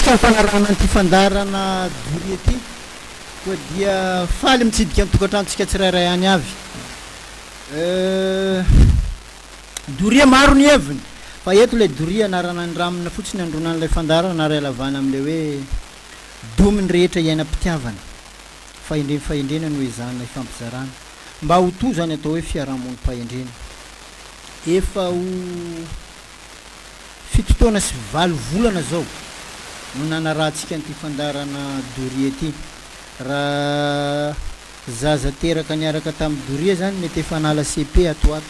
tsika mifanarahana an'ity fandarana Doria ty koa dia faly mitsidika amin'ny tokantranontsika tsirairay any avy. Doria maro ny heviny fa eto le Doria anarana andramina fotsiny andronan'ilay fandarana ary alavana am'le hoe dominy rehetra iainam-pitiavana fahendrena no hoe zany ifampizarana mba ho to zany atao hoe fiarahamonim-pahendrena. Efa ho fitotoana sy 8 volana zao no nanarahantsika an'ity fandarana Doria ty. Raha zaza teraka niaraka tamin'ny Doria zany mety efa nala CP atoato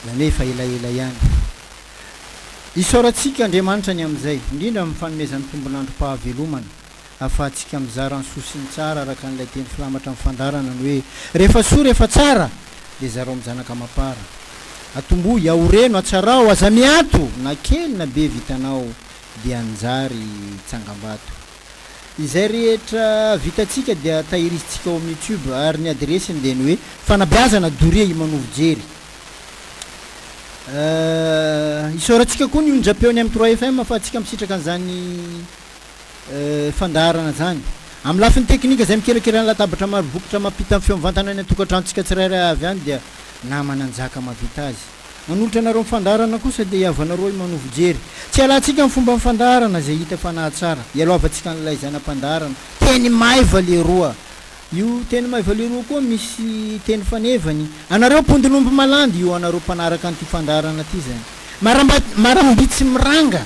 zany hoe efa elaela ihany. Isaorantsika Andriamanitra ny am'izay indrindra amin'ny fanomezan'ny tombon'androm-pahavelomana ahafahantsika mizara ny sosiny tsara araka an'ilay teny filamatra amin'ny fandarana ny hoe rehefa soa rehefa tsara de zareo mizanaka mapara atombo iaoreno atsarao aza miato na kely na be vitanao de anjary tsangambato. Izay rehetra vitatsika dia tahirizitsika ao amin'ny YouTube ary ny adresiny de ny hoe Fanabeazana Doria Imanovojery. Isaorantsika koa ny onjam-peony amin'ny 3 FM ahafahantsika misitraka an'izany fandarana zany amin'ny lafiny teknika zay mikerakera ny latabatra maro bokotra mampita amin'ny feom-vantana any atokantranontsika tsirairay avy any dia namana anjaka mavita azy. Manolotra anareo mifandarana kosa de iavanareo Imanovojery. Tsy alantsika amin'ny fomba mifandarana zay hita fanahy tsara. Ialovatsika an'ilay zanam-pandarana teny maiva leroa. Io teny maiva leroa koa misy teny fanevany. Anareo pondinomby malandy io anareo mpanaraka an'ity fandarana ty zany. Marambitsy miranga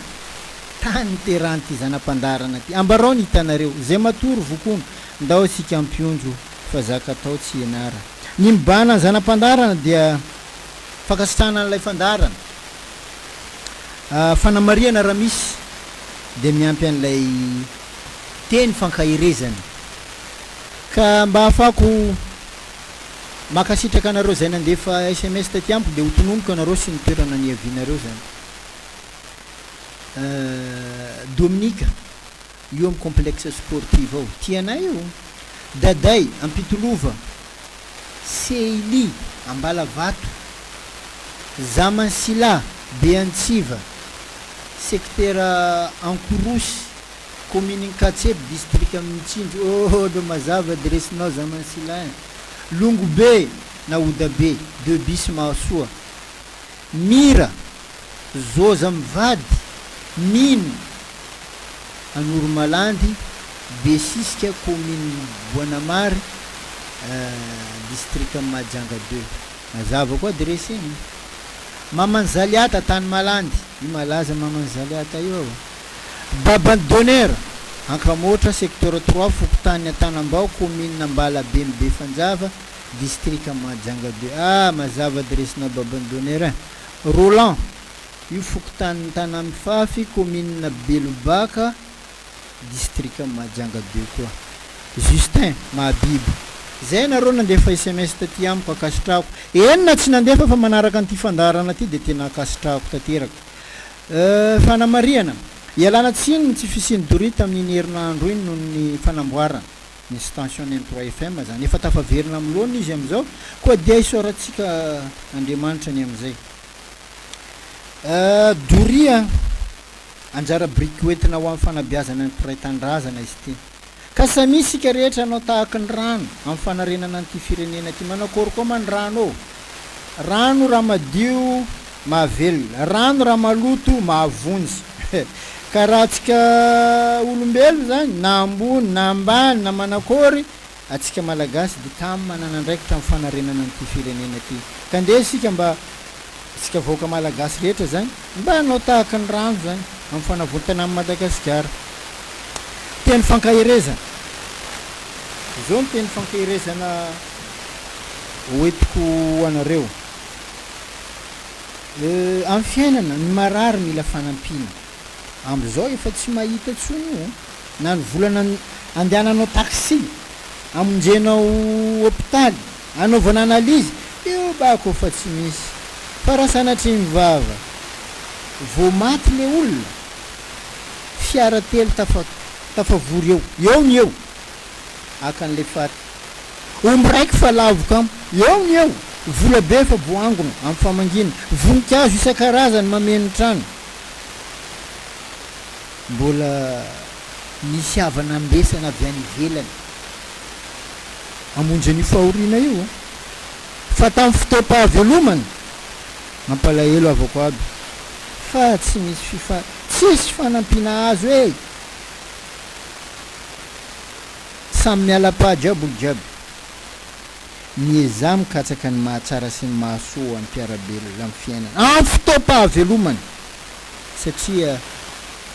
tany teran'ity zanam-pandarana ty. Ambarao ny hitanareo zay matory vokono ndao sika ampionjo fa zaka atao tsy ianara. Ny mibana ny zanam-pandarana dia fakasitrahana an'ilay fandarana fanamariana raha misy de miampy an'ilay teny fankahirezana ka mba ahafako makasitraka anareo zay nandefa SMS taty amiko de ho tonomboko anareo sy nitoerana ny avinareo zany. Dominika io amin'ny complexe sportive ao tianay io daday ampitolova Seili Ambalavato Zamansila Beantsiva secteur Ankorosy commune Katseby district Mitsinjo do mazava adresinao Zamansila Lungu be na Ouda be 2 bis Masoa Mira Zoza Mivady Mino Anoromalandi Besiska commune Boanamary district Majanga 2 mazava koa adresy iny. Mamanzaliata tany malandy io malaza Mamanzaliata io. Babandonera Ankamotra secteur 3 fokotany Antanambao commune Mbalabe Mbe Fanjava district Majanga 2 mazava adresina Babandonera. Roland io fokotany Tanamifafy commune Belobaka district Majanga 2 koa. Justin Mahabibo zay nareo nandefa SMS taty amiko akasitrako enina tsy nandefa fa manaraka an'ity fandarana ty de tena akasitrako tateraka. Fanamariana ialana tsiny tsy fisiny Doria tamin'ny herinandro iny noho ny fanamboarana ny station M3 FM zany efa tafaverina am'lohany izy am'izao koa dia isaorantsika Andriamanitra ny am'izay. Doria anjara briky hoentina ho amin'ny fanabeazana ny mpiray-tandrazana izy ty. Ka misy ka rehetra anao tahaka ny rano amin'ny fanarenana an'ity firenena ty manakory koa man rano rano raha madio mahavelona rano raha maloto mahavonjy ka raha tsika olombelo zany na ambony na ambany na manakory atsika malagasy de tamy manana andraikitra amin'ny fanarenana an'ity firenena ty ka ndeha sika mba sika vahoaka malagasy rehetra zany mba anao tahaka ny rano zany amin'ny fanavontana amin'ny Madagasikara. Teny fankahirezana zao ny teny fankahirezana hoentiko anareo amin'ny fiainana ny marary mila fanampiana am'izao efa tsy mahita tsony io na ny volana andehananao taxi amonjenao hôpitaly anaovana analizy io bako fa tsy misy fa raha sanatry mivava vo maty le olona fiara telo tafavory eo ny eo akan'le faty omby raiky fa lavoka am eo ny eo vola be fa voangona amin'ny famangina voninkazo isan-karazany mameno trano mbola misy havana ambesana avy any ivelany amonjy ny fahoriana io fa tamin'ny fotoam-pahavelomany mampalahelo avako aby fa tsy misy fanampiana azo e samy miala-pady aby olo jiaby mieza mikatsaka ny mahatsara sy ny mahasoa amin'ny mpiarabelona amin'ny fiainana amin'ny fotoam-pahavelomany satria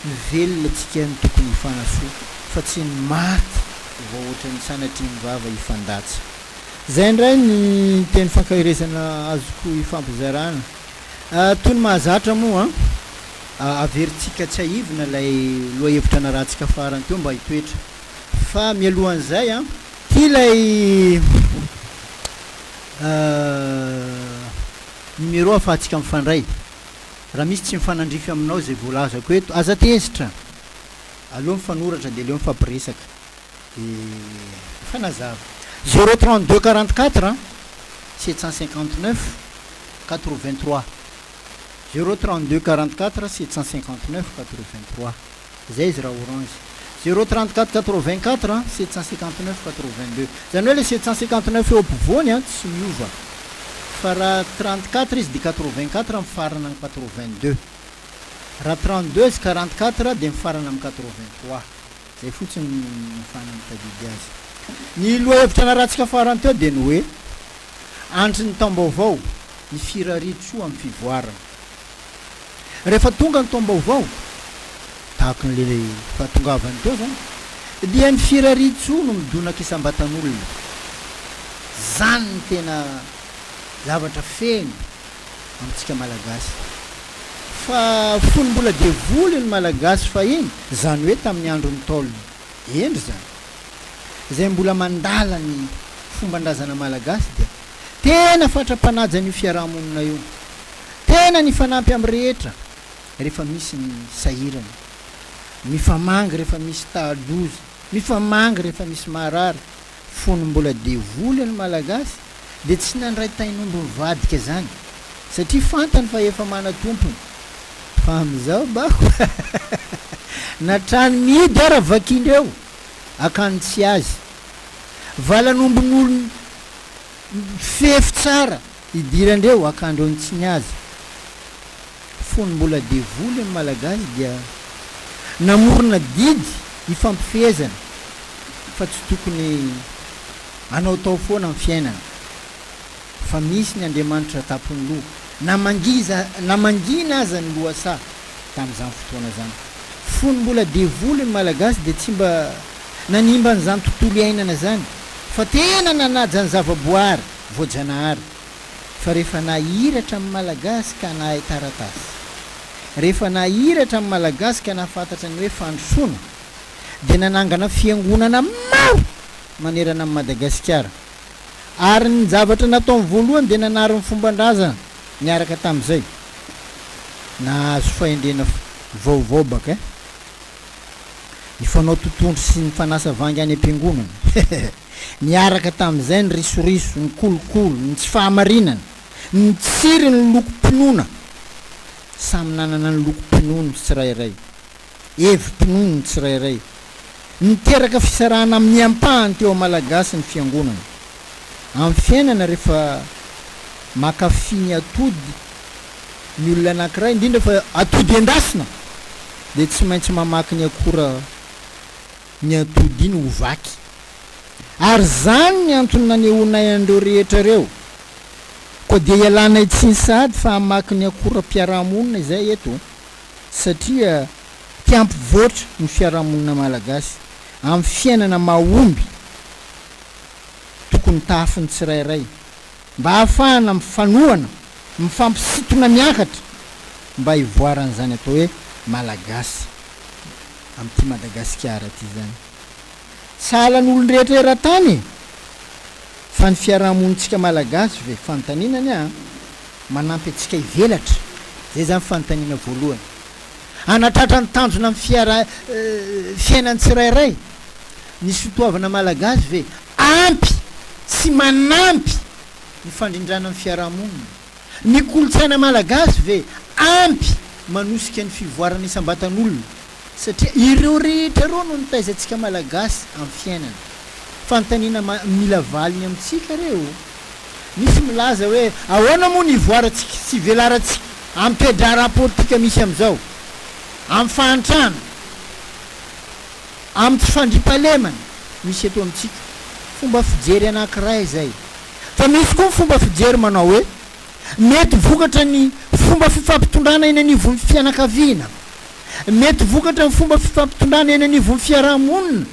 mivelona tsika ny tokony hifanasoa fa tsy ny maty vao ohatra ny sanatria mivava hifandatsa zay ndray ny teny fankahirezana azoko hifampizarana toy ny mahazatra moa averintsika tsy aivina lay loha hevitra narantsika farany teo mba hitoetra fa mialohan'izay ty lay numéro afahantsika mifandray raha misy tsy mifanandrify aminao zay voalazako eto aza tezitra aleo mifanoratra de aleo mifampiresaka fanazava 032 44 759 83 032 44 759 83 zay izy raha orange 034 84 759 82 zany hoe le 759 eo ampovoany tsy miova fa raha 34 izy de 84 mifarana amin'ny 82 raha 32 izy 44 de mifarana amin'ny 83 zay fotsiny mifana mitadidy azy ny loha hevitra narantsika farany teo de ny hoe andry ny taom-baovao ny firaritroa amin'ny fivoarana rehefa tonga ny taom-baovao tahako n'le fahatongavany teo zany dia ny firaritsoa no midonaka isam-batan'olona zany ny tena zavatra feno amintsika malagasy fa fony mbola devoly ny malagasy fa iny zany hoe tamin'ny andro ny taolony endry zany zay mbola mandala ny fomban-drazana malagasy dia tena fatra-panajy an'io fiarahamonina io tena ny fanampy amin'ny rehetra rehefa misy ny sahirana mifamanga rehefa misy taalozy mifamanga rehefa misy marary fony mbola devoly ny malagasy de tsy nandray tainombo mivadika zany satria fantany fa efa mana tompony fa am'izao bako natrany midy ara vakindreo akany tsy azy valanombogn'olo fefy tsara idirandreo akandreo ny tsy ny azy fony mbola devoly ny malagasy dia namorona didy hifampifezana fa tsy tokony anao tao foana amin'ny fiainana fa misy ny Andriamanitra tapony loha namangina aza ny loasa tamin'izany fotoana zany fony mbola devoly ny malagasy de tsy mba nanimba n'izany tontolo iainana zany fa tena nanaja ny zavaboary voajanahary fa rehefa nahiratra amin'ny malagasy ka nahay taratasy rehefa nahiratra amin'ny malagasy ka nahafantatra ny hoe fandrosoana de nanangana fiangonana maro manerana amin'ny Madagasikara ary ny zavatra nataony voalohany de nanary ny fomban-drazana niaraka tamin'izay nahazo fahendrena vaovao baka ny fanao totondro sy ny fanasa vangy any am-piangonana niaraka tamin'izay ny risoriso ny kolokolo ny tsy fahamarinana ny tsiry ny loko-pinoana samy nanana ny loko-pinoana tsirairay hevi-pinoana tsirairay niteraka fisarahana amin'ny ampahany teo malagasy ny fiangonana amin'ny fiainana rehefa makafiny atody ny olona anankiray indrindra fa atody endasina de tsy maintsy mamaky ny akora ny atody iny ho vaky ary zany ny antony nanehoanay andreo rehetra reo koa de ialanay tsy ny sady fa hamaky ny akora mpiarahamonina izay eto satria tiampivoatra ny fiarahamonina malagasy amin'ny fiainana mahomby tokony tafiny tsirairay mba hahafahana mifanohana mifampisitona miakatra mba hivoaran'izany atao hoe malagasy amin'ity Madagasikara ty zany salan'olon-drehetra eran-tany fa ny fiarahamonitsika malagasy ve fanotaninany manampy atsika hivelatra zay zany fanotanina voalohany anatratra ny tanjona amin'ny fiainany tsirairay nisy fitoavana malagasy ve ampy sy manampy ny fandrindrana amin'ny fiarahamonina ny kolotsaina malagasy ve ampy manosika ny fivoarana isam-batan'olona satria ireo rehetra reo no nitaizantsika malagasy amin'ny fiainana fanontaniana mila valiny amintsika reo misy milaza hoe ahoana moa ny voarantsika sy velarantsika amin'ny toedrara politika misy am'izao amin'ny fahantrana amin'ny tsy fandripalemana misy eto amintsika fomba fijery anankiray zay fa misy koa ny fomba fijery manao hoe mety vokatra ny fomba fifampitondrana eny anivon'ny fianakaviana mety vokatra ny fomba fifampitondrana eny anivon'ny fiarahamonina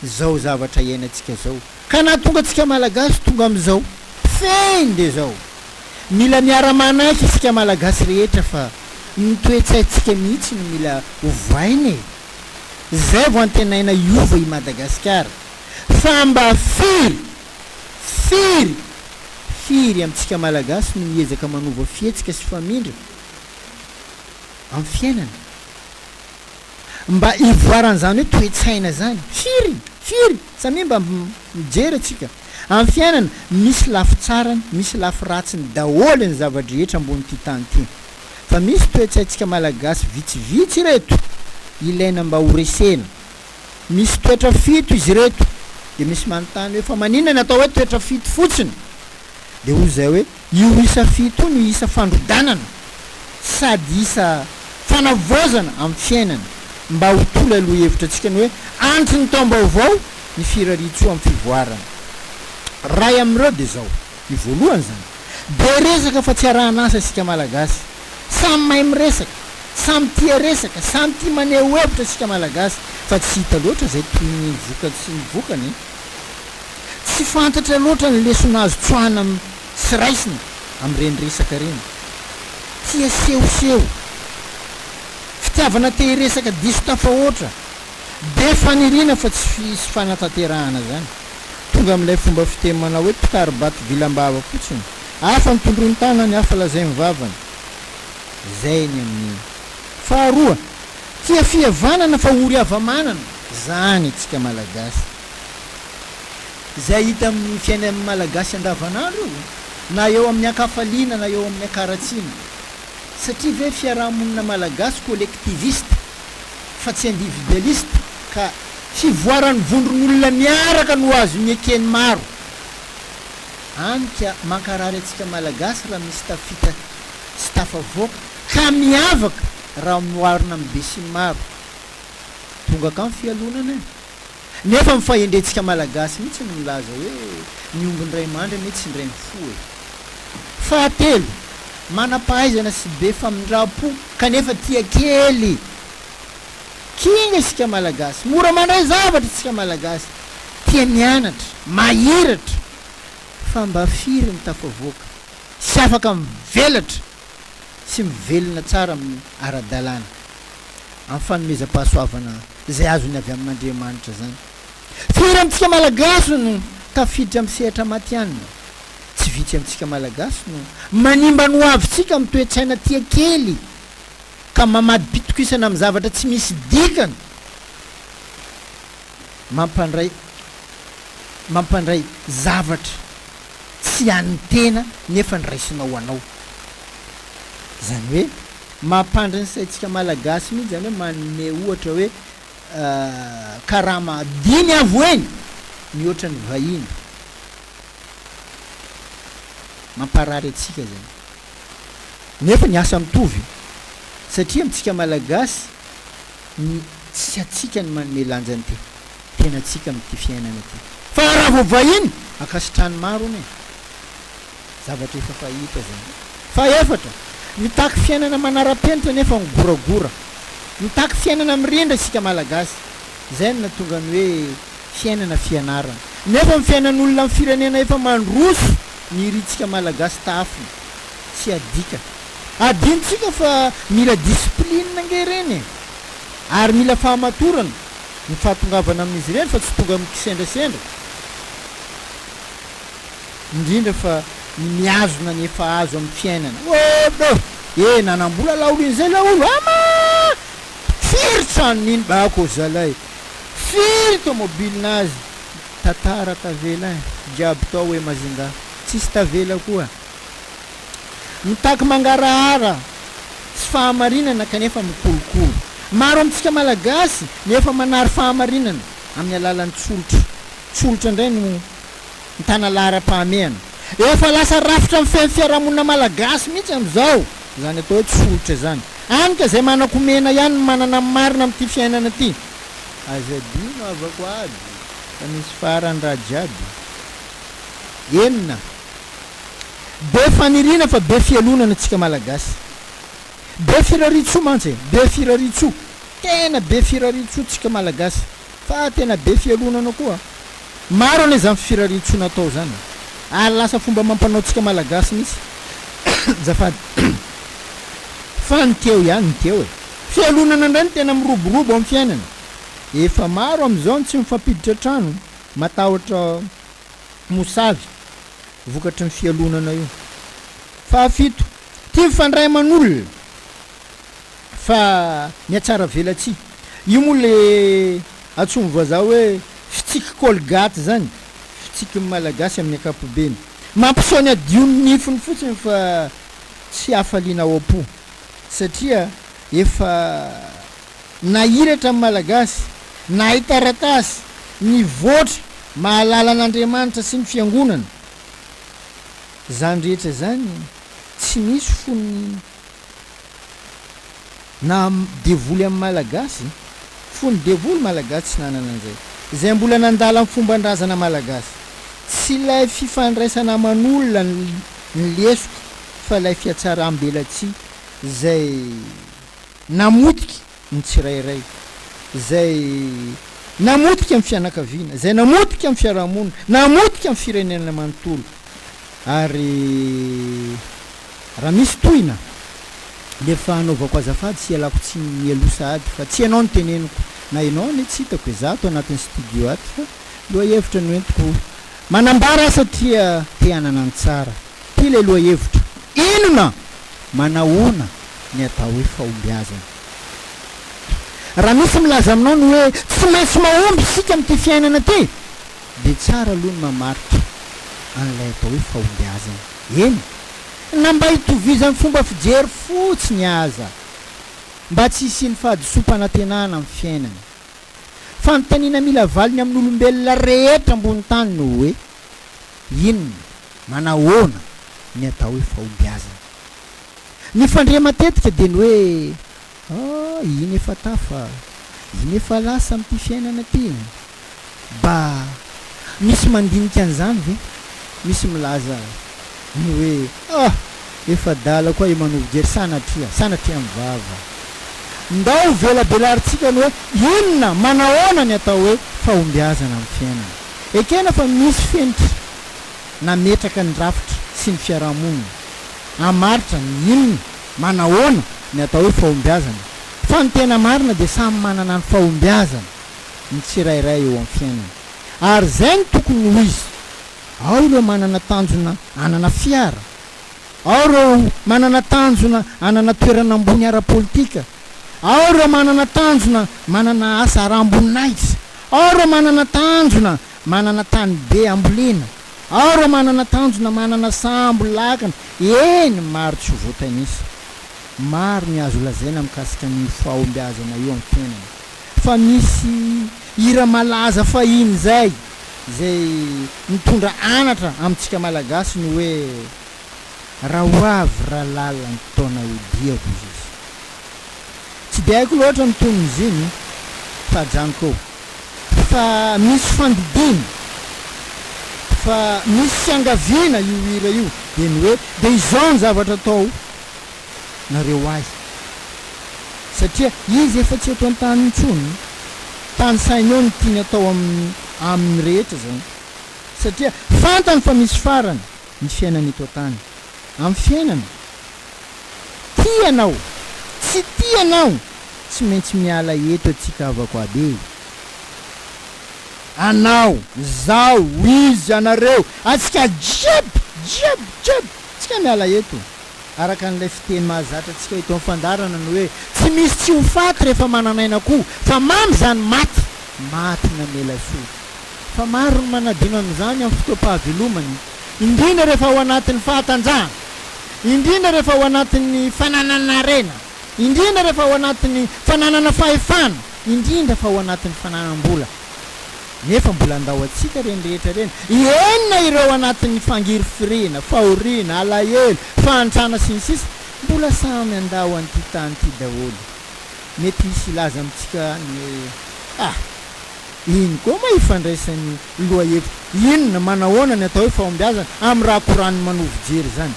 zao zavatra iainantsika zao ka na tonga antsika malagasy tonga am'izao feny de zao mila miara-manaiky isika malagasy rehetra fa nitoetsaitsika mihitsy no mila hovainy zay vo antenaina iova i Madagasikara fa mba firy amintsika malagasy no miezaka manova fietsika sy famindra amin'ny fiainana mba ivoaran'izany hoe toetsaina zany firy samia mba mijery atsika amin'ny fiainana misy lafy tsarany misy lafy ratsiny daholo ny zavatra rehetra ambony ty tany ty fa misy toetsaitsika malagasy vitsivitsy reto ilaina mba horesena misy toetra fito izy reto de misy manontany hoe fa maninona natao hoe toetra fito fotsiny de hoy zay hoe io isa fito no isa fandrodanana sady isa fanavozana amin'ny fiainana mba ho tola aloha hevitra atsika ny hoe antry ny taom-baovao ny firaritso amin'ny fivoarana ray am'ireo de zao ny voalohany zany de resaka fa tsy arahana asa isika malagasy samy mahay miresaka samy tia resaka samy tia maneho hevitra isika malagasy fa tsy hita loatra zay toy ny vokany sy ny vokany tsy fantatra loatra ny lesona azo tsoahana sy raisina am'ireny resaka reny tia sehoseho fitiavana te resaka diso tafahoatra de fanirina fa tsy fanatanterahana zany tonga amin'ilay fomba fiteny manao hoe pitaribaty vilambava fotsiny afa mitondrony tanany hafa lazay mivavany zay ny amin'ny faharoa tia fihavanana fa ory avamanana zany itsika malagasy zay hita amin'ny fiaina amin'ny malagasy andavanandro na eo amin'ny akafaliana na eo amin'ny akaratsiana satria ve fiarahamonina malagasy collectiviste fa tsy individualiste ka fivoarany vondron'olona miaraka no azo miekeny maro anika mankarary atsika malagasy raha misy tafita sy tafavoaka ka miavaka raha mioarina amin'ny be sy maro tonga ka ny fialonana nefa mifahendrentsika malagasy mihitsy no milaza hoe niombony ray mandra mety sy ndray mifo e fahatelo manam-pahaizana sy be famindrapo kanefa tia kely kinga isika malagasy mora mandray zavatra isika malagasy tia mianatra mahiratra fa mba firy ny tafavoaka sy afaka mivelatra sy mivelona tsara amin'ny ara-dalàna amin'ny fanomezam-pahasoavana zay azony avy amin'Andriamanitra zany firy amintsika malagasy no tafiditra amin'ny sehatra matianina tsy vitsy amintsika malagasy no manimba no avytsika amin'ny toetsaina tia kely ka mamady pitokisana amin'ny zavatra tsy misy dikany mampandray zavatra tsy an'ny tena nefa nyraisinao anao zany hoe mampandry ny saitsika malagasy mihitsy zany hoe manome ohatra hoe karama dimy avo eny mihoatra ny vahiny mamparary atsika zany nefa ny asa mitovy satria amitsika malagasy tsy atsika ny manome lanjany ty tena atsika am'ty fiainana ty fa raha vo vahiny akasitrany maro ony zavatra efa fahita zany fa efatra mitaky fiainana manara-penitra nefa migoragora mitaky fiainana mirindra isika malagasy zay no natonga ny hoe fiainana fianarana nefa my fiainan'olona amin'ny firenena efa mandroso ny iritsika malagasy tafiny tsy adika adintsika fa mila disipline nge reny ary mila fahamatorana ny fahatongavana amin'izy ireny fa tsy tonga mikisendrasendra indrindra fa miazona ny efa azo amin'ny fiainana odo nanambola laolo in'izay laolo ama firy trano niny bako zalay firy tomobilinazy tatara tavela jiaby tao hoe mazinga tsisy tavela koa mitaky mangarahara tsy fahamarinana kanefa mikolokolo maro amintsika malagasy nefa manary fahamarinana amin'ny alalan'ny tsolotra indray no mitana lahara-pahamehana efa lasa rafitra amin'ny fiarahamonina malagasy mihitsy am'izao zany atao hoe tsolotra zany anyka zay manakomena ihany manana marina amin'ity fiainana ty azadino avako aby fa misy farany raha jiaby enina be fanirina fa be fialonana antsika malagasy be firaritso mantsy be firaritso tena be firaritso tsika malagasy fa tena be fialonana koa maro ane zany firaritso natao zany ary lasa fomba mampanao tsika malagasy misy zafady fa nyteo ihany nyteo fialonana indray ny tena miroborobo amin'ny fiainana efa maro am'izao ny tsy mifampiditra trano matahotra mosavy vokatry ny fialonana io fahafito tia mifandray aman'olona fa miatsara velatsy io moa le atsomy vazaha hoe fitsiky colgate zany fitsiky malagasy amin'ny akapobeny mampisaony adiony nifiny fotsiny fa tsy hafaliana ao am-po satria efa nahiratra amin'ny malagasy nahitaratasy ny voatra mahalala an'Andriamanitra sy ny fiangonana zany rehetra zany tsy misy fony na devoly amin'ny malagasy fony devoly malagasy tsy nanana an'izay zay mbola nandala amin'ny fomban-drazana malagasy tsy ilay fifandraisana aman'olona ny lesoko fa ilay fiatsaram-belatsy zay namotiky ny tsirairay zay namotika amin'ny fianakaviana zay namotika amin'ny fiarahamonina namotika amin'ny firenena manontolo ary raha misy tohina le fa anaovako azafady sy alako tsy mialosa ady fa tsy ianao ny teneniko na ianao ny tsy hitako izato anatin'ny studio aty fa loha hevitra no entiko manambara satria te hanana ny tsara ty le loha hevitra inona manahoana ny atao hoe fahombiazana raha misy milaza aminao ny hoe tsy maintsy mahomby sika amin'ity fiainana ty de tsara aloha ny mamaritra an'ilay atao hoe fahombiazana eny na mba hitovizan'ny fomba fijery fotsiny aza mba tsy hisiany fahadisom-panantenana amin'ny fiainana fanontaniana mila valiny amin'olombelona rehetra ambony tany no hoe inona manahoana ny atao hoe fahombiazana ny fandrea matetika de ny hoe iny efa tafa iny efa lasa amin'ity fiainana ty mba misy mandinika an'izany ve misy milaza ny hoe efa dala koa Imanovojery sanatria mivava ndao velabelaritsika ny hoe inona manahoana ny atao hoe fahombiazana amin'ny fiainana ekena fa misy fenitra nametraka ny rafitra sy ny fiarahamonina amaritra ny inona manahoana ny atao hoe fahombiazana fa ny tena marina de samy manana ny fahombiazana ny tsirairay eo amin'ny fiainana ary zay ny tokony ho izy ao ireo manana tanjona anana fiara ao ireo manana tanjona anana toerana ambony ara-politika ao ireo manana tanjona manana asa ara-amboninahitra ao ireo manana tanjona manana tany be ambolena ao ireo manana tanjona manana sambo lakana eny maro tsy voatanisa maro ny azo lazaina mikasika ny fahombiazana eo amin'ny fiainana fa misy hira malaza fahiny zay mitondra anatra amintsika malagasy ny hoe raha hoavy raha lala ny taona odiako izy tsy de haiko loatra mitony izy iny fa janiko fa misy fandidina fa misy fiangaviana io hira io de ny hoe de izao ny zavatra atao nareo azy satria izy efa tsy atao an-tany intsony tany sainy eo ny tiany atao amin'ny rehetra zany satria fantany fa misy farany ny fiainana eto an-tany amin'ny fiainana tianao tsy tianao tsy maintsy miala eto atsika avako aby anao zao izy anareo atsika jiaby tsika miala eto araka n'ilay fiteny mahazatra atsika eto amin'ny fandarana ny hoe tsy misy tsy ho faty rehefa mananaina koa fa mamy zany maty na mela soa fa maro ny manadino an'izany amin'ny fotoam-pahavelomany indrindra rehefa ao anatin'ny fahatanjahana indrindra rehefa ao anatin'ny fananana rena indrindra rehefa ao anatin'ny fananana fahefana, indrindra fa ao anatin'ny fananam-bola. Nefa mbola andao atsika reny rehetra reny. Enina ireo anatin'ny fangiry firena, fahoriana, alahelo, fahantrana sy ny sisa, mbola samy andao an'ity tany ity daholo. Mety hisy ilaza amitsika ny iny koa ma ifandraisan'ny loha hevitra. Inona manahoana ny atao hoe fahombiazana amin'ny raha koran'ny Imanovojery zany.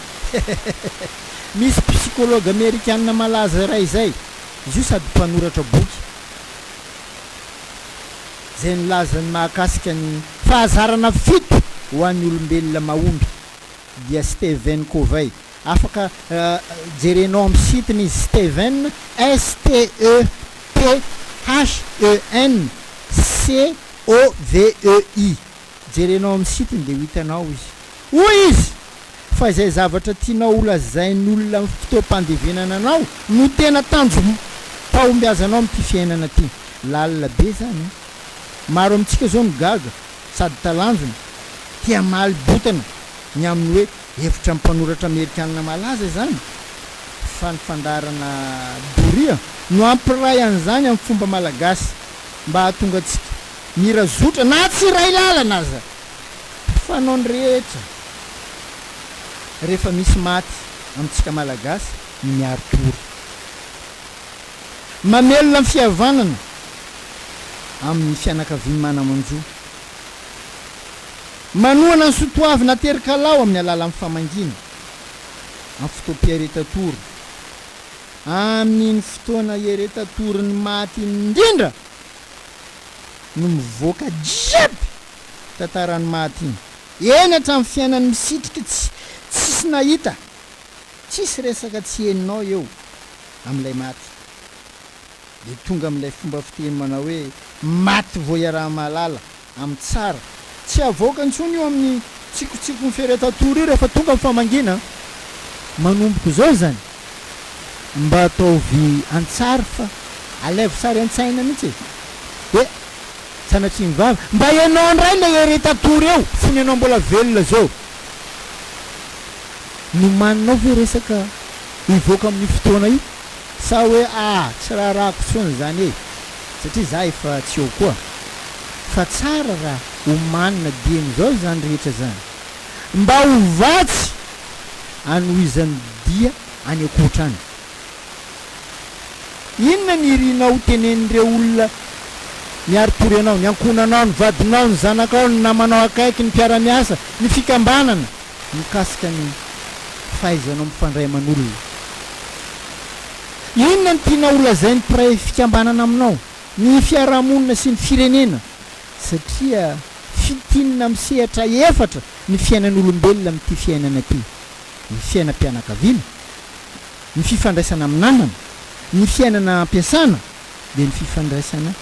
Misy psychologue américaine malaza ray zay, izy io sady mpanoratra boky, zay nilazany mahakasika ny fahazarana fito ho an'ny olombelona mahomby, dia Stephen Covey. Afaka jerenao amin'ny sitiny izy Stephen, STEPHENCOVEI. Jerenao amin'ny sitiny dia ho hitanao izy. Hoy izy fa izay zavatra tianao olazain'olona amin'ny fotoam-pandevenana anao no tena tanjo fahombiazanao amin'ity fiainana ty. Lalina be zany. Maro amintsika zao migaga sady talanjona tia malibotana ny amin'ny hoe hevitra amin'ny mpanoratra amerikanina malaza zany. Fandarana Doria no ampiray an'izany amin'ny fomba malagasy mba hahatonga antsika mirazotra na tsy ray lalana aza fanao ny rehetra rehefa misy maty amintsika malagasy miaro tory. Mamelona amin'ny fihavanana amin'ny fianakaviany manamanjo, manohana ny sotoavy naterikalao amin'ny alala amin'ny famangina amin'ny fotoam-piaretatory. Amin'iny fotoana iaretatory ny maty indrindra no mivoaka jiaby tantarany maty iny. Eny hatramin'ny fiainany misitrika tsisy nahita, tsisy resaka tsy heninao eo amin'ilay maty. Dia tonga amin'ilay fomba fiteny manao hoe maty vao iaraha-mahalala amin'ny tsara. Tsy avoaka intsony io amin'ny tsikotsikony fiaretatory io rehefa tonga amin'ny famangina. Manomboka zao zany mba ataovy antsara fa alaivo sary an-tsaina mihitsy e. Sanatria mivavy mba ianao ndray ilay eretatory eo fony ianao mbola velona zao. No maninao ve resaka ivoaka amin'ny fotoana io sa hoe tsy raharahako tsony zany e, satria za efa tsy eo koa. Fa tsara raha homanina dieny zao zany rehetra zany mba ho vatsy anohizan'ny dia any akoatrany. Inona ny irinao ho tenen'ireo olona miaro tory anao, ny ankonanao, ny vadinao, ny zanakao, ny namanao akaiky, ny mpiara-miasa, ny fikambanana mikasika ny fahaizanao mifandray aman'olona. Inona ny tiana olazain'ny mpiray fikambanana aminao, ny fiarahamonina sy ny firenena, satria fitinina misehatra efatra ny fiainan'olombelona amin'ity fiainana ty: ny fiainam-pianakaviana, ny fifandraisana amin'ny namana, ny fiainana ampiasana, dia ny fifandraisana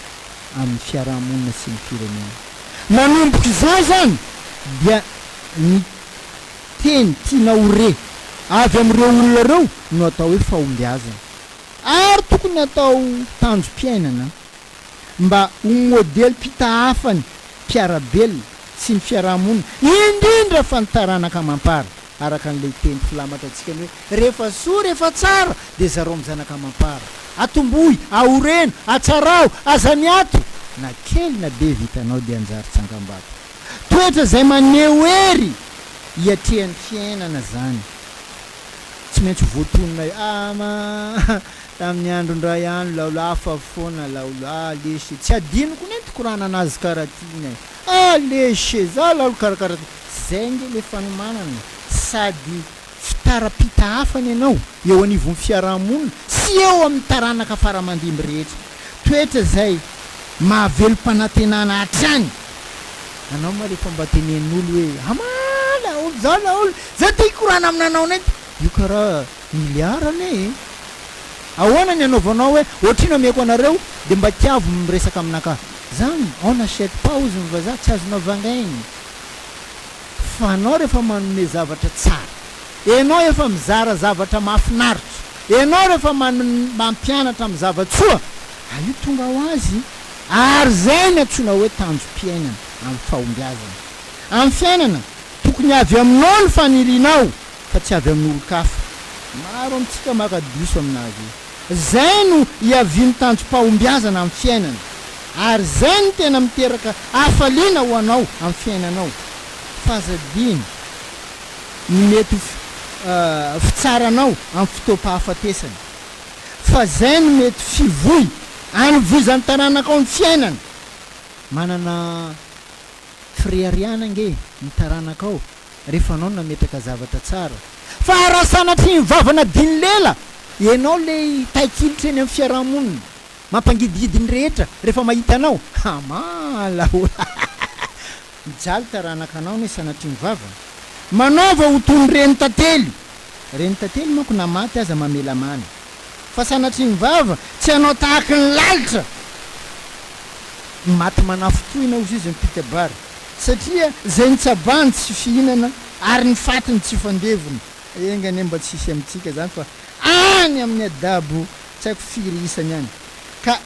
amin'ny fiarahamonina sy ny firenena. Manomboka izao zany dia ny teny tiana hore avy amin'ireo olona reo no atao hoe fahombiazana. Ary tokony atao tanjom-piainana mba ho modely mpitahafany mpiarabelona sy ny fiarahamonina, indrindra fa ny taranaka mampara. Araka an'ilay teny filamatra antsika ny hoe rehefa soa rehefa tsara dia zareo amin'ny zanaka mampara. Atombohy, ahoreno, atsarao, azamiato, na kely na be vitanao dia anjary tsangam-bato. Toetra zay maneho hery hiatrehan'ny fiainana zany. Tsy maintsy voatonina tamin'ny andron-dray andro laolo hafa foana laolo leshe tsy adinoko nety korana anazy karaha ty leshe za laolo karakara ty. Zay nge le fanomanana sady fitara-pitahafany ianao eo anivon'ny fiarahamonina sy eo amin'ny taranaka faramandimby rehetra. Toetra zay mahavelo-panantenana hatrany. Anao ma rehefa mba tenen'olo hoe laolo zao laolo za te hikorana aminanao nety, io karaha miliarana e. Ahoana ny anaovanao hoe ohatrino ameko anareo dia mba tiavo miresaka aminaka zany on achète pause vazaha tsy azonao vangainy. Fa anao rehefa manome zavatra tsara, ianao efa mizara zavatra mahafinaritra, ianao rehefa mampianatra amin'ny zavatsoa, io tonga ho azy. Ary zay ny antsoina hoe tanjom-piainana amin'ny fahombiazana. Amin'ny fiainana tokony avy aminao ny fanirianao fa tsy avy amin'ny olo-kafa. Maro amintsika makadiso aminazy. zay no iaviny tanjom-pahombiazana amin'ny fiainana, ary zay no tena miteraka hafaliana ho anao amin'ny fiainanao. Fahazadiny ny mety fitsaranao amin'ny fotoam-pahafatesana, fa zay no mety fivoy anovozan'ny taranakao ny fiainana. Manana firehariana nge ny taranakao rehefa anao nametraka zavatra tsara. Fa raha sanatry ny vavana diny lela, ianao le taikilitra eny amin'ny fiarahamonina, mampangidigidiny rehetra rehefa mahita anao, hamala mijaly taranakanao ny sanatry ny vavana. Manaova ho toy ny reny tantely. Reny tantely manko na maty aza mamelamany, fa sanatry ny vava tsy anao tahaky ny lalitra, maty manafotoina ozy izy mipikabary, satria zay ny tsabany tsy fihinana ary ny fatiny tsy fandevony. Engany mba tsisy amintsika zany fa any amin'ny adabo tsy haiko firy isany any. Ka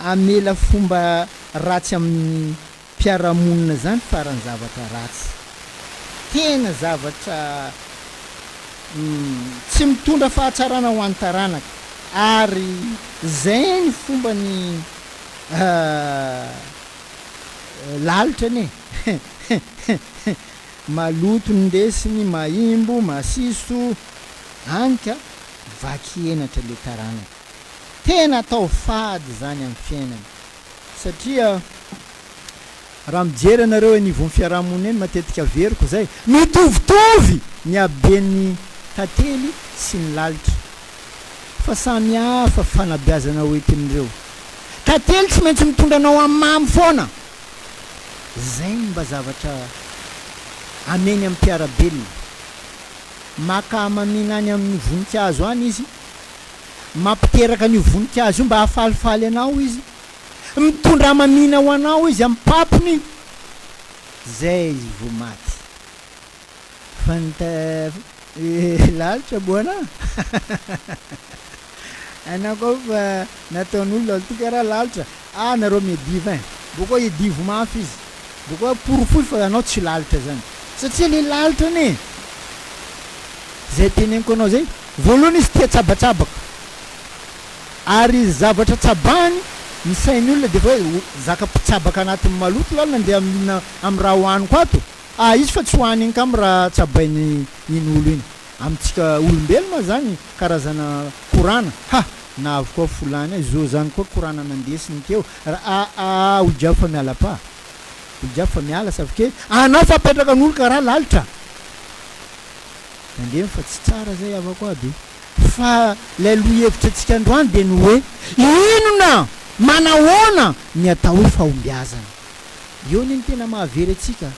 amela fomba ratsy amin'ny mpiaramonina zany farany zavatra ratsy, tena zavatra tsy mitondra fahatsarana ho an'ny taranaka. Ary zay ny fomba ny lalitra ne maloto ny ndesiny, maimbo, masiso, anika vaky enatra le taranaka. Tena atao fady zany amin'ny fiainana, satria raha mijery anareo anivon'ny fiarahamonina eny matetika veriko zay, mitovitovy ny haben'ny tantely sy ny lalitra, fa samy hafa fanabeazana hoentin'ireo. Tantely tsy maintsy mitondra anao amin'ny mamy foana, zay mba zavatra ameny amin'ny mpiarabelona. Maka mamina any amin'ny voninkazo any izy, mampiteraka an'io voninkazo io mba hahafalifaly anao izy, mitondra mamina ho anao izy amin'ny papony, zay izy vo maty. Lalitra boana anao koa fa nataon'olona tika raha lalitra, nareo midiva bokoa idivo mafy izy, bokoa porofoy fa anao tsy lalitra zany, satria le lalitra ne zay teneniko anao zay. Voalohany izy tia tsabatsabaka, ary zavatra tsabany ny sain'ny olona de fa hoe zaka mpitsabaka anatin'ny maloto lalina ndeha amin'ny raha hohaniko ato. Izy fa tsy hohaniny ka amin'ny raha tsabainy iny olo iny. Amintsika olombelona zany karazana korana, na avy koa folany zo zany koa korana nandesiny teo. Ho jiaby fa miala pa, ho jiaby fa miala savike anao fa apetraka n'olo karaha lalitra andemy fa tsy tsara zay avako aby. Fa lay lohevitra antsika androany de ny hoe inona manahoana ny atao hoe fahombiazana. Eo ny tena mahavery atsika,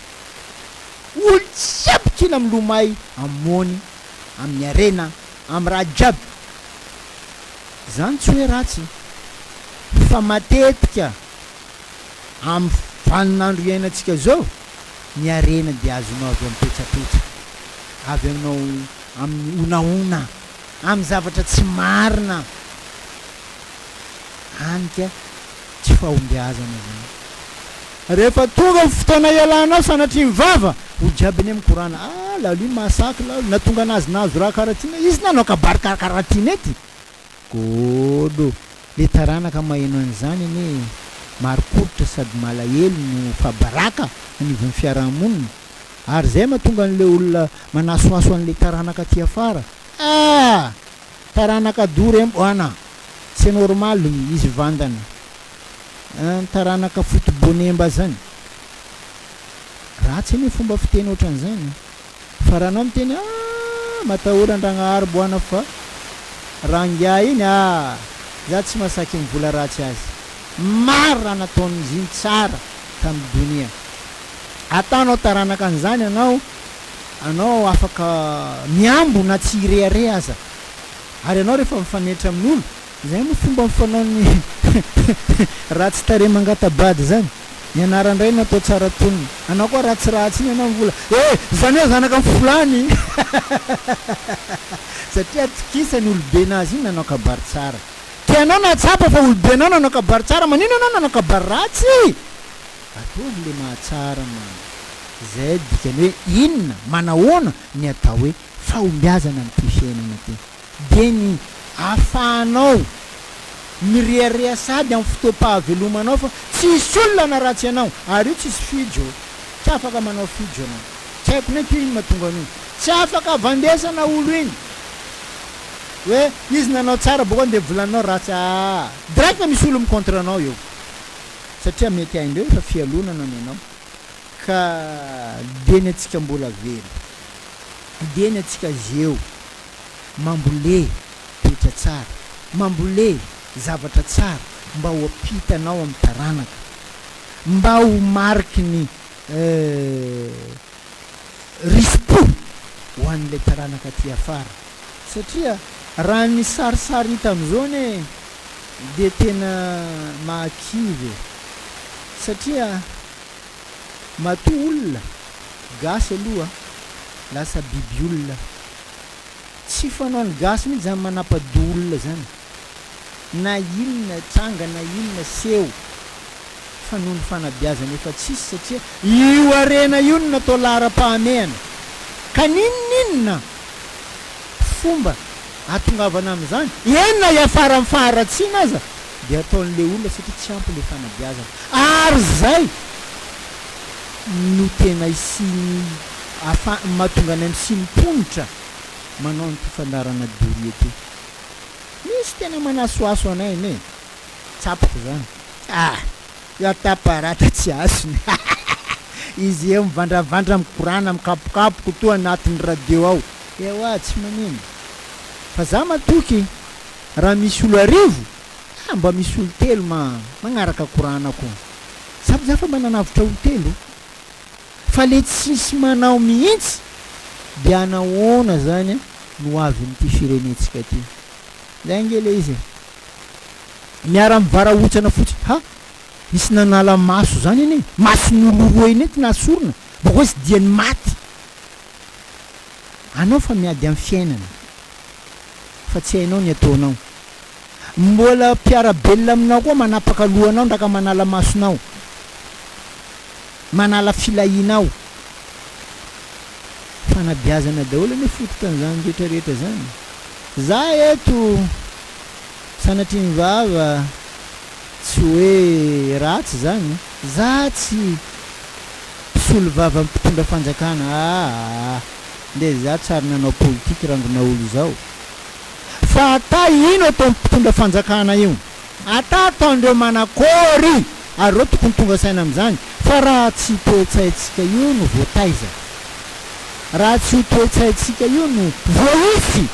olo jiaby kila milomay amony, amin'ny arena, amin'ny raha jiaby. Zany tsy hoe ratsy, fa matetika amin'ny vaninandro iainantsika zao, ny arena de azonao avy amin'ny petsapetra, avy aminao amin'ny onaona, amin'ny zavatra tsy marina, anika tsy fahombiazana zany. Rehefa tonga fotoana ialanao sanatry ny vava, ho jiaby any amin'ny korana, lalo iny mahasaky lalo, natonga anazy nazo raha karaha ty, izy nanao kabary karaha ty nety. Godo, le taranaka maheno an'izany ane marikoditra sady malahelo no fabaraka anivon'ny fiarahamonina. Ary zay mahatonga an'le olona manasoaso an'le taranaka ty afara. Taranaka dory boana, tsy normal izy vandana, taranaka fotobonemba zany. Ratsy ane fomba fiteny ohatran'izany. Fa raha anao miteny matahory an-dragnahary boana, fa raha ngia iny za tsy masaky mivola ratsy azy. Maro raha nataon'izy iny tsara tamin'ny donia. Ataonao taranaka an'izany anao afaka miambo na tsy irehare aza. Ary anao rehefa mifanetra amin'olo, zay moa fomba mifanaony ratsy tare mangatabady zany. Ny anarandray natao tsara tonony, anao koa ratsiratsy iny anao mivola zany hoe zanaka amin'ny fulany satria tokisany olobe nazy iny nanao kabary tsara. Tianao natsapa fa olobe anao nanao kabary tsara, manino anao nanao kabary ratsy? Ataovy le mahatsara man. Zay dikany hoe inona manahoana ny atao hoe fahombiazana amin'ity fiainana ty. De ny afahanao miriaria sady amin'ny fotoam-pahavelomanao fa tsisy olona na ratsy anao ary io tsisy fijo tsy afaka manao fijo anao tsy haiko neto iny mahatonga an'io tsy afaka vandesana olo iny hoe izy nanao tsara boko nde volanao ratsy directa misy olo micontre anao eo satria mety haindreo efa fialonana nenao ka deny atsika mbola velo deny atsika zeo mambole toetra tsara mambole zavatra tsara mba ho ampitanao amin'ny taranaka mba ho mariky ny rispo ho an'le taranaka ty afara satria raha ny sarisary hita am'izao ne de tena mahakivy satria mato olona gasy aloha lasa biby olona tsy fanao ny gasy mihitsy zany manapado olona zany na inona tranga na inona seho fa noho ny fanabeazana efa tsisy satria io arena io no natao lahara-pahamehana ka ninninona fomba atongavana am'izany enina iafara amin'ny faharatsiana aza de ataon'le olona satria tsy ampy le fanabeazana ary zay no tena isiny mahatonga any amin'ny simponitra manao ny fifandarana doria ty misy tena manasoaso anay ne tsapako zany ataparatra tsy asony izy eo mivandravandra mikorana mikapokapoko to anatin'ny radio ao eoa tsy manino fa za matoky raha misy olo arivo mba misy olo telo magnaraka koranako saby za fa mananavitra olo telo fa le tsisy manao mihitsy de anahoana zany no avy n'ity firenetsika ty zay ngele izy miara mivarahotsana fotsy misy nanala maso zany iny mason'olo roa iny ty nasorona boko izy diany maty anao fa miady amin'ny fiainana fa tsy hainao ny ataonao mbola mpiarabelona aminao koa manapaka lohanao ndraka manala masonao manala filahinao fanabeazana daholo ane fototra an'izany rehetrarehetra zany za eto sanatry ny vava tsy hoe ratsy zany za tsy pisolo vava mpitondra fanjakana nde za tsary nanao politiky rangona olo zao fa ata ino atao mpitondra fanjakana io ata ataondreo manakory ary reo tokony tonga saina am'izany fa raha tsy toetsaitsika io no voataiza raha tsy toetsaitsika io no voaify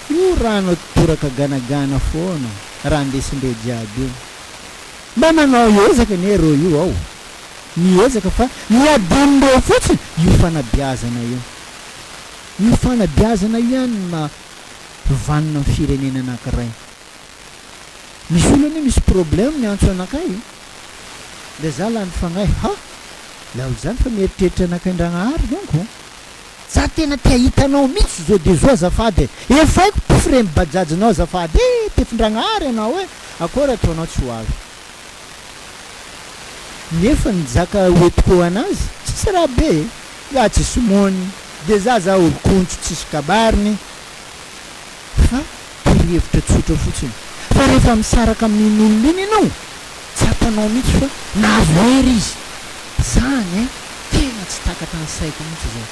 io raha nao toraka ganagana foana raha ndesindreo jiaby io mba manao ezaka ne reo io ao miezaka fa miadinindreo fotsiny io fanabeazana io fanabeazana ihany ma vanina amin'ny firenena anankiray misy olo ane misy problème ny antso anakay de za lany fagnay la olo zany fa mieritreritra anakain-dragnahary donko za tena tia hitanao mihitsy zao de zao azafady efaiko pifre mibajajinao azafady tefin-dragnahary anao hoe akory ataonao tsy ho avy nefa nizaka hoetiko anazy tsisy raha be za tsy somony de za olo-kontso tsisy kabariny fa torohevitra tsotra fotsiny fa rehefa misaraka amin'in'olona iny ianao tsy atanao mihitsy fa nahazo hery izy zany tena tsy takatra ny saiko mihitsy zay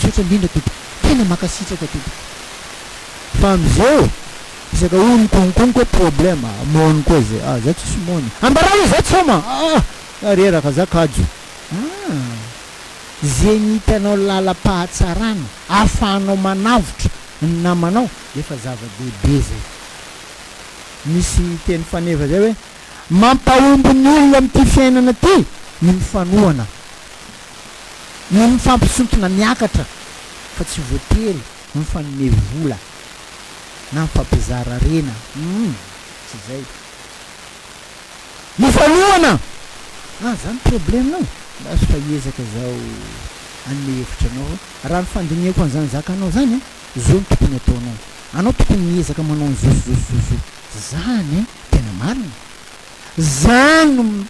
sotra indrindra tompoko tena makasitraka tompoko fa am'izao isaka olo konkonko hoe problème mony koa zay za tsisy mony ambarao za tsoma reraka za kajo zegny hitanao lala-pahatsarana ahafahanao manavotra ny namanao efa zava-dehibe zay misy teny faneva zay hoe mampahomby ny olona am'ty fiainana ty ny mifanohana ny mifampisontona miakatra fa tsy voatery mifanome vola na mifampizara rena tsy zay mifanohana zany problemenao lasy fa ezaka zao anome hevitranao raha ny fandinihako an'izany zakanao zany zao ny tokony ataonao anao tokony miezaka manao ny zosozosozo zany tena marina zany no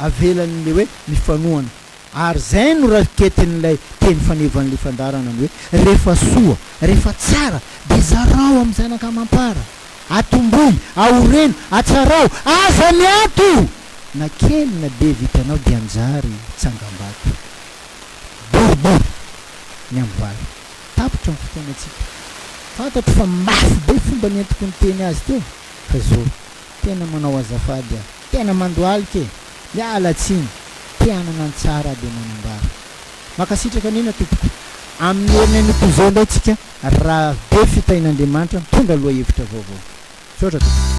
avelan'le hoe mifanohana ary zay no raketin'ilay teny fanevan'le fandarana ny hoe rehefa soa rehefa tsara de zarao amin'ny zanakamampara atomboy aoreno atsarao aza miato na kely na be vitanao de anjary tsangambato boribory ny am'valy tapitra ny fotoanatsika fantatro fa mafy be fomba nientiko ny teny azy teo fa zao tena manao azafady ah tena mandoalika mialatsiny tianana ny tsara de manambara makasitraka nina tompoko amin'ny herinany toizao indray tsika raha be fitahin'Andriamanitra mitondra aloha hevitra vaovao sotra